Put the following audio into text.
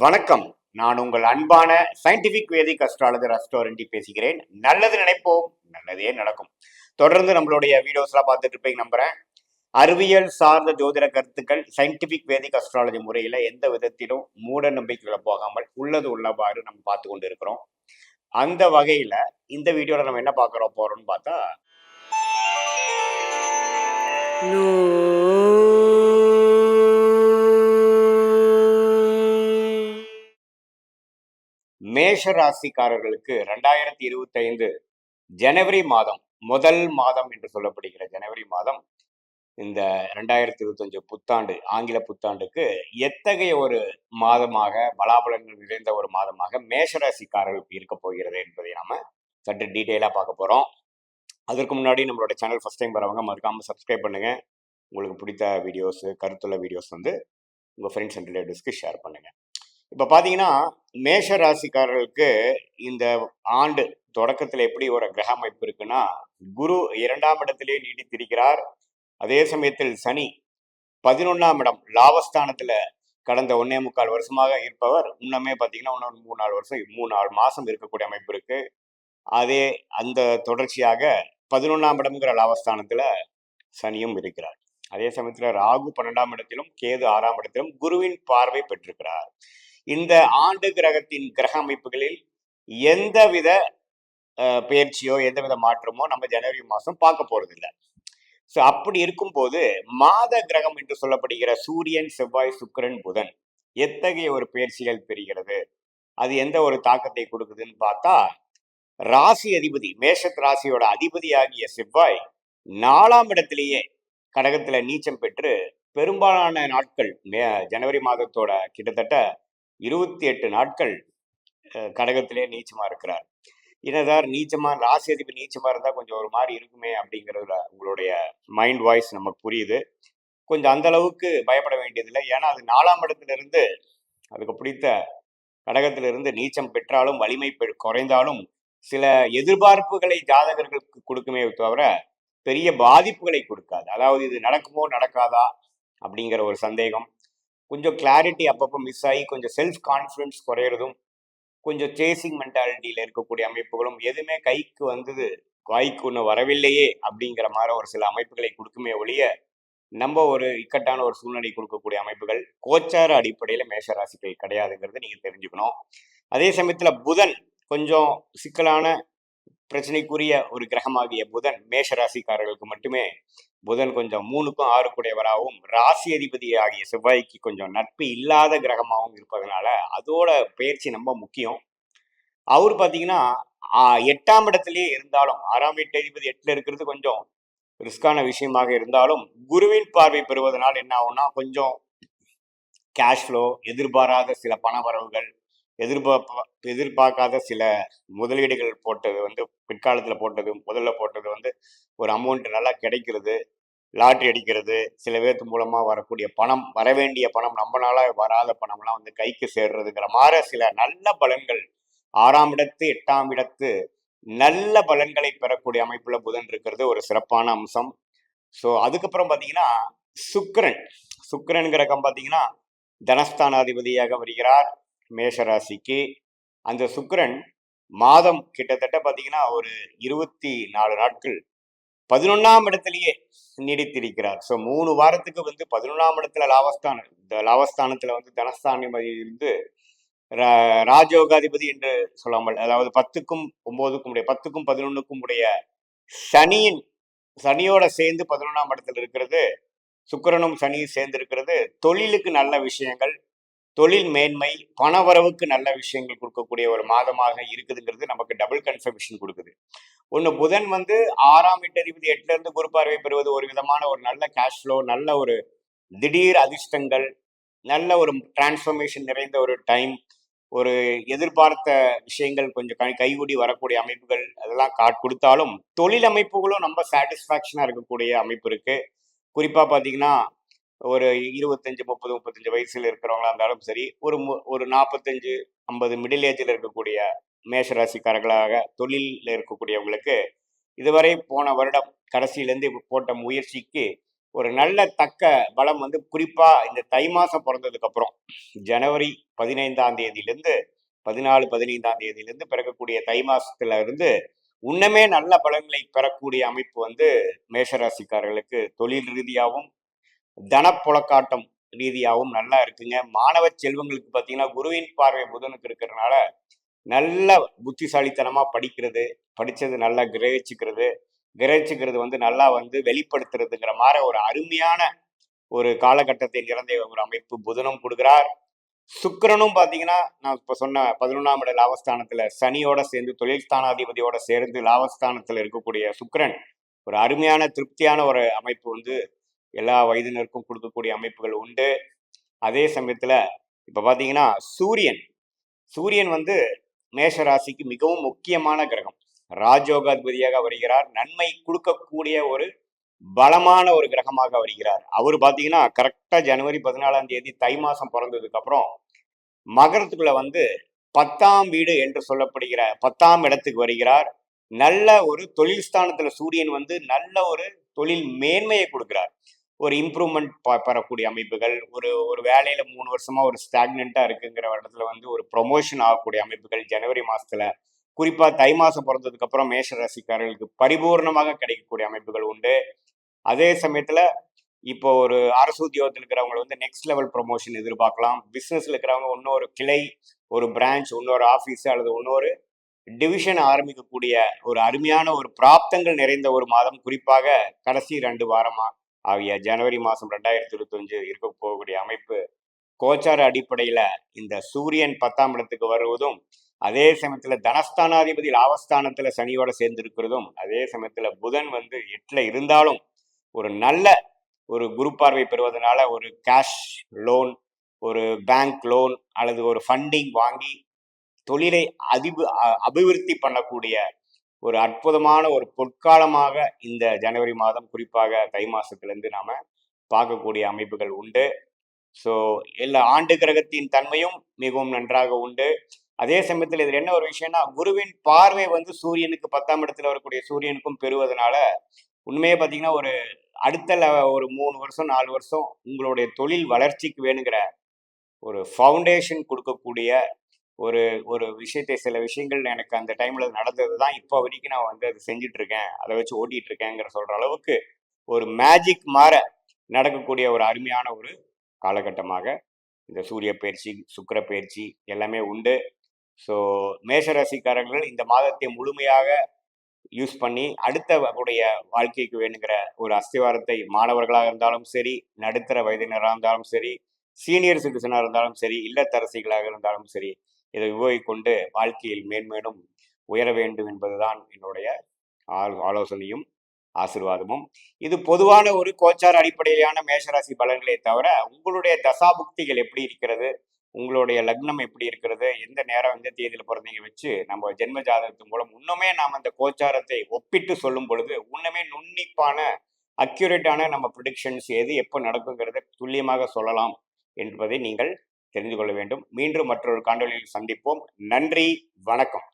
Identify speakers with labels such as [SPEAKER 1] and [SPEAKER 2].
[SPEAKER 1] வணக்கம். நான் உங்கள் அன்பான சயின்டிபிக் வேதிக் அஸ்ட்ராலஜர் அஸ்ட்ரோரண்டி பேசுகிறேன். நல்லது நினைப்போம், நல்லதே நடக்கும். தொடர்ந்து நம்மளுடைய வீடியோஸ்லாம் பார்த்துட்டு இருப்பீங்க நம்புறேன். அறிவியல் சார்ந்த ஜோதிட கருத்துக்கள் சயின்டிபிக் வேதிக் அஸ்ட்ராலஜி முறையில எந்த விதத்திலும் மூட நம்பிக்கைகளை போகாமல் உள்ளது உள்ளவாறு நம்ம பார்த்து கொண்டு இருக்கிறோம். அந்த வகையில இந்த வீடியோல நம்ம என்ன பார்க்கறோம் போறோம்னு பார்த்தா, மேஷ ராசிக்காரர்களுக்கு 2025 ஜனவரி மாதம், முதல் மாதம் என்று சொல்லப்படுகிற ஜனவரி மாதம், இந்த 2025 புத்தாண்டு, ஆங்கில புத்தாண்டுக்கு எத்தகைய ஒரு மாதமாக, பலாபலன்கள் நிறைந்த ஒரு மாதமாக மேஷராசிக்காரர்களுக்கு இருக்க போகிறது என்பதை நாம சற்று டீட்டெயிலா பார்க்க போறோம். அதற்கு முன்னாடி நம்மளோட சேனல் ஃபர்ஸ்ட் டைம் வரவங்க மறக்காம சப்ஸ்கிரைப் பண்ணுங்க. உங்களுக்கு பிடித்த வீடியோஸ், கருத்துள்ள வீடியோஸ் உங்க ஃப்ரெண்ட்ஸ் அண்ட் ரிலேட்டிவ்ஸ்க்கு ஷேர் பண்ணுங்க. இப்ப பாத்தீங்கன்னா, மேஷ ராசிக்காரர்களுக்கு இந்த ஆண்டு தொடக்கத்துல எப்படி ஒரு கிரக அமைப்பு இருக்குன்னா, குரு 2ஆம் இடத்திலே நீடித்திருக்கிறார். அதே சமயத்தில் சனி 11ஆம் இடம் லாபஸ்தானத்துல கடந்த 1.25 வருஷமாக இருப்பவர் இன்னுமே பாத்தீங்கன்னா இன்னொரு 3-4 வருஷம் 3-4 மாசம் இருக்கக்கூடிய அமைப்பு இருக்கு. அதே அந்த தொடர்ச்சியாக 11ஆம் இடம்ங்கிற லாபஸ்தானத்துல சனியும் இருக்கிறார். அதே சமயத்துல ராகு 12ஆம் இடத்திலும் கேது 6ஆம் இடத்திலும் குருவின் பார்வை பெற்றிருக்கிறார். இந்த ஆண்டு கிரகத்தின் கிரக அமைப்புகளில் எந்தவித பெயர்ச்சியோ எந்தவித மாற்றமோ நம்ம ஜனவரி மாசம் பார்க்க போறது இல்லை. ஸோ அப்படி இருக்கும்போது மாத கிரகம் என்று சொல்லப்படுகிற சூரியன், செவ்வாய், சுக்கிரன், புதன் எத்தகைய ஒரு பெயர்ச்சிகள் பெறுகிறது, அது எந்த ஒரு தாக்கத்தை கொடுக்குதுன்னு பார்த்தா, ராசி அதிபதி, மேஷத் ராசியோட அதிபதியாகிய செவ்வாய் 4ஆம் இடத்திலேயே கடகத்துல நீச்சம் பெற்று பெரும்பாலான நாட்கள் ஜனவரி மாதத்தோட கிட்டத்தட்ட 28 நாட்கள் கடகத்திலே நீச்சமா இருக்கிறார். என்னதார் நீச்சமா, ராசி அதிபதி நீச்சமா இருந்தா கொஞ்சம் ஒரு மாதிரி இருக்குமே அப்படிங்கிறதுல உங்களுடைய மைண்ட் வாய்ஸ் நமக்கு புரியுது. கொஞ்சம் அந்த அளவுக்கு பயப்பட வேண்டியதில்லை. ஏன்னா அது 4ஆம் இடத்துல இருந்து, அதுக்கு பிடித்த கடகத்திலிருந்து இருந்து நீச்சம் பெற்றாலும் வலிமை குறைந்தாலும் சில எதிர்பார்ப்புகளை ஜாதகர்களுக்கு கொடுக்குமே தவிர பெரிய பாதிப்புகளை கொடுக்காது. அதாவது இது நடக்குமோ நடக்காதா அப்படிங்கிற ஒரு சந்தேகம், கொஞ்சம் கிளாரிட்டி அப்பப்போ மிஸ் ஆகி கொஞ்சம் செல்ஃப் கான்ஃபிடன்ஸ் குறையிறதும், கொஞ்சம் சேசிங் மென்டாலிட்டியில இருக்கக்கூடிய அமைப்புகளும், எதுவுமே கைக்கு வந்தது வாய்க்கு ஒன்று வரவில்லையே அப்படிங்கிற மாதிரி ஒரு சில அமைப்புகளை கொடுக்குமே ஒழிய நம்ம ஒரு இக்கட்டான ஒரு சூழ்நிலை கொடுக்கக்கூடிய அமைப்புகள் கோச்சார அடிப்படையில மேஷராசிகள் கிடையாதுங்கிறத நீங்க தெரிஞ்சுக்கணும். அதே சமயத்துல புதன் கொஞ்சம் சிக்கலான பிரச்சனைக்குரிய ஒரு கிரகமாகிய புதன் மேஷராசிக்காரர்களுக்கு மட்டுமே புதன் கொஞ்சம் 3க்கும் 6 ராசி அதிபதி ஆகிய செவ்வாய்க்கு கொஞ்சம் நட்பு இல்லாத கிரகமாகவும் இருப்பதனால அதோட பயிற்சி ரொம்ப முக்கியம். அவர் பார்த்தீங்கன்னா 8ஆம் இடத்திலேயே இருந்தாலும், 6ஆம் வீட்டு அதிபதி 8ல இருக்கிறது கொஞ்சம் ரிஸ்கான விஷயமாக இருந்தாலும், குருவின் பார்வை பெறுவதனால் என்ன ஆகும்னா கொஞ்சம் கேஷ் ஃப்ளோ, எதிர்பாராத சில பண வரவுகள், எதிர்பார்க்காத சில முதலீடுகள் போட்டது பிற்காலத்தில் போட்டது, முதல்ல போட்டது ஒரு அமௌண்ட் நல்லா கிடைக்கிறது, லாட்ரி அடிக்கிறது, சில பேர்த்து மூலமா வரக்கூடிய பணம், வரவேண்டிய பணம், நம்மளால வராத பணம்லாம் கைக்கு சேர்றதுங்கிற மாதிரி சில நல்ல பலன்கள் 6ஆம் இடத்து 8ஆம் இடத்து நல்ல பலன்களை பெறக்கூடிய அமைப்புல புதன் இருக்கிறது ஒரு சிறப்பான அம்சம். ஸோ அதுக்கப்புறம் பார்த்தீங்கன்னா சுக்கிரன் கிரகம் பார்த்தீங்கன்னா தனஸ்தானாதிபதியாக வருகிறார் மேஷராசிக்கு. அந்த சுக்கிரன் மாதம் கிட்டத்தட்ட பார்த்தீங்கன்னா ஒரு 24 நாட்கள் 11ஆம் இடத்திலேயே நீடித்திருக்கிறார். ஸோ 3 வாரத்துக்கு 11ஆம் இடத்துல லாபஸ்தானத்துல தனஸ்தானாதிபதி இருந்து ராஜயோகாதிபதி என்று சொல்லாமல், அதாவது 10க்கும் 9க்கும் 10க்கும் 11க்கும் உடைய சனியோட சேர்ந்து 11ஆம் இடத்துல இருக்கிறது, சுக்கிரனும் சனியும் சேர்ந்து இருக்கிறது தொழிலுக்கு நல்ல விஷயங்கள், தொழில் மேன்மை, பணவரவுக்கு நல்ல விஷயங்கள் கொடுக்கக்கூடிய ஒரு மாதமாக இருக்குதுங்கிறது நமக்கு டபுள் கன்ஃபர்மேஷன் கொடுக்குது. ஒன்று புதன் 6ஆம் வீட்டு அதிபதி 8ல இருந்து குரு பார்வை பெறுவது ஒரு விதமான ஒரு நல்ல கேஷ் ஃப்ளோ, நல்ல ஒரு திடீர் அதிர்ஷ்டங்கள், நல்ல ஒரு டிரான்ஸ்ஃபர்மேஷன் நிறைந்த ஒரு டைம், ஒரு எதிர்பார்த்த விஷயங்கள் கொஞ்சம் கைகூடி வரக்கூடிய அமைப்புகள் அதெல்லாம் கொடுத்தாலும் தொழில் அமைப்புகளும் ரொம்ப சாட்டிஸ்ஃபேக்ஷனாக இருக்கக்கூடிய அமைப்பு இருக்கு. குறிப்பாக பார்த்தீங்கன்னா ஒரு 25, 30, 35 வயசுல இருக்கிறவங்களா இருந்தாலும் சரி, ஒரு 45, 50 மிடில் ஏஜில் இருக்கக்கூடிய மேஷராசிக்காரர்களாக தொழிலில் இருக்கக்கூடியவங்களுக்கு இதுவரை போன வருடம் கடைசியிலேருந்து போட்ட முயற்சிக்கு ஒரு நல்ல தக்க பலம் வந்து குறிப்பா இந்த தை மாசம் பிறந்ததுக்கு அப்புறம் ஜனவரி 15ஆம் தேதியிலிருந்து 15ஆம் தேதியிலிருந்து பிறக்கக்கூடிய தை மாசத்துல இருந்து இன்னமே நல்ல பலன்களை பெறக்கூடிய அமைப்பு வந்து மேஷராசிக்காரர்களுக்கு தொழில் ரீதியாகவும் தனப்புழக்காட்டம் ரீதியாகவும் நல்லா இருக்குங்க. மாணவ செல்வங்களுக்கு பார்த்தீங்கன்னா குருவின் பார்வை புதனுக்கு இருக்கிறதுனால நல்ல புத்திசாலித்தனமா படிக்கிறது, படிச்சது நல்லா கிரகிச்சுக்கிறது வந்து நல்லா வந்து வெளிப்படுத்துறதுங்கிற மாதிரி ஒரு அருமையான ஒரு காலகட்டத்தை நிறந்த ஒரு அமைப்பு புதனும் கொடுக்கிறார். சுக்கிரனும் பார்த்தீங்கன்னா நான் இப்போ சொன்ன 11ஆம் இட லாபஸ்தானத்துல சனியோட சேர்ந்து தொழில் ஸ்தானாதிபதியோட சேர்ந்து லாபஸ்தானத்துல இருக்கக்கூடிய சுக்கிரன் ஒரு அருமையான திருப்தியான ஒரு அமைப்பு வந்து எல்லா வயதினருக்கும் கொடுக்கக்கூடிய அமைப்புகள் உண்டு. அதே சமயத்துல இப்ப பாத்தீங்கன்னா சூரியன் வந்து மேஷ ராசிக்கு மிகவும் முக்கியமான கிரகம். ராஜயோகாதிபதியாக வருகிறார். நன்மை கொடுக்கக்கூடிய ஒரு பலமான ஒரு கிரகமாக வருகிறார். அவர் பாத்தீங்கன்னா கரெக்டா ஜனவரி 14ஆம் தேதி தை மாசம் பிறந்ததுக்கு அப்புறம் மகரத்துக்குள்ள வந்து 10ஆம் வீடு என்று சொல்லப்படுகிற 10ஆம் இடத்துக்கு வருகிறார். நல்ல ஒரு தொழில் ஸ்தானத்துல சூரியன் வந்து நல்ல ஒரு தொழில் மேன்மையை கொடுக்கிறார். ஒரு இம்ப்ரூவ்மெண்ட் பெறக்கூடிய அமைப்புகள், ஒரு வேலையில 3 வருஷமா ஒரு ஸ்டாக்னண்டா இருக்குங்கிற இடத்துல வந்து ஒரு ப்ரொமோஷன் ஆகக்கூடிய அமைப்புகள் ஜனவரி மாசத்துல, குறிப்பா தை மாசம் பிறந்ததுக்கு அப்புறம் மேஷ ராசிக்காரர்களுக்கு பரிபூர்ணமாக கிடைக்கக்கூடிய அமைப்புகள் உண்டு. அதே சமயத்துல இப்போ ஒரு அரசு உத்தியோகத்தில் இருக்கிறவங்க வந்து நெக்ஸ்ட் லெவல் ப்ரொமோஷன் எதிர்பார்க்கலாம். பிசினஸ்ல இருக்கிறவங்க இன்னொரு கிளை, ஒரு பிரான்ச், இன்னொரு ஆஃபீஸ் அல்லது இன்னொரு டிவிஷன் ஆரம்பிக்கக்கூடிய ஒரு அருமையான ஒரு பிராப்தங்கள் நிறைந்த ஒரு மாதம், குறிப்பாக கடைசி 2 வாரமா ஆகிய ஜனவரி மாதம் 2025 இருக்க போகக்கூடிய அமைப்பு. கோச்சார அடிப்படையில இந்த சூரியன் 10ஆம் இடத்துக்கு வருவதும், அதே சமயத்துல தனஸ்தானாதிபதி லாபஸ்தானத்துல சனியோட சேர்ந்து இருக்கிறதும், அதே சமயத்துல புதன் வந்து 8ல இருந்தாலும் ஒரு நல்ல ஒரு குரு பார்வை பெறுவதனால ஒரு கேஷ் லோன், ஒரு பேங்க் லோன் அல்லது ஒரு ஃபண்டிங் வாங்கி தொழிலை அபிவிருத்தி பண்ணக்கூடிய ஒரு அற்புதமான ஒரு பொற்காலமாக இந்த ஜனவரி மாதம், குறிப்பாக தை மாசத்திலிருந்து நாம பார்க்கக்கூடிய அமைப்புகள் உண்டு. ஸோ எல்லா ஆண்டு கிரகத்தின் தன்மையும் மிகவும் நன்றாக உண்டு. அதே சமயத்தில் இதில் என்ன ஒரு விஷயம்னா, குருவின் பார்வை வந்து சூரியனுக்கு 10ஆம் இடத்துல வரக்கூடிய சூரியனுக்கும் பெறுவதனால உண்மையே பார்த்தீங்கன்னா ஒரு அடுத்த ஒரு 3 வருஷம் 4 வருஷம் உங்களுடைய தொழில் வளர்ச்சிக்கு வேணுங்கிற ஒரு ஃபவுண்டேஷன் கொடுக்கக்கூடிய ஒரு ஒரு சில விஷயங்கள் எனக்கு அந்த டைம்ல நடந்தது தான் இப்போ வரைக்கும் நான் வந்து அதை செஞ்சுட்டு இருக்கேன், அதை வச்சு ஓட்டிட்டு இருக்கேங்கிற சொல்ற அளவுக்கு ஒரு மேஜிக் மாற நடக்கக்கூடிய ஒரு அருமையான ஒரு காலகட்டமாக இந்த சூரிய பயிற்சி, சுக்கிர பயிற்சி எல்லாமே உண்டு. ஸோ மேஷராசிக்காரர்கள் இந்த மாதத்தை முழுமையாக யூஸ் பண்ணி அடுத்த உடைய வாழ்க்கைக்கு வேணுங்கிற ஒரு அஸ்திவாரத்தை மாணவர்களாக இருந்தாலும் சரி, நடுத்தர வயதினராக இருந்தாலும் சரி, சீனியர் சிட்டிசனாக இருந்தாலும் சரி, இல்லத்தரசிகளாக இருந்தாலும் சரி, இதை உபயோகிக்கொண்டு வாழ்க்கையில் மேன்மேலும் உயர வேண்டும் என்பதுதான் என்னுடைய ஆலோசனையும் ஆசீர்வாதமும். இது பொதுவான ஒரு கோச்சார அடிப்படையிலான மேஷராசி பலன்களே தவிர, உங்களுடைய தசாபுக்திகள் எப்படி இருக்கிறது, உங்களுடைய லக்னம் எப்படி இருக்கிறது, எந்த நேரம் எந்த தேதியில் பிறந்தீங்க வச்சு நம்ம ஜென்ம ஜாதகத்தின் மூலம் இன்னுமே நாம் அந்த கோச்சாரத்தை ஒப்பிட்டு சொல்லும் பொழுது இன்னுமே நுண்ணிப்பான அக்யூரேட்டான நம்ம ப்ரிடிக்ஷன்ஸ் எது எப்போ நடக்குங்கிறத துல்லியமாக சொல்லலாம் என்பதை நீங்கள் தெரிந்து கொள்ள வேண்டும். மீண்டும் மற்றொரு காணொலியில் சந்திப்போம். நன்றி, வணக்கம்.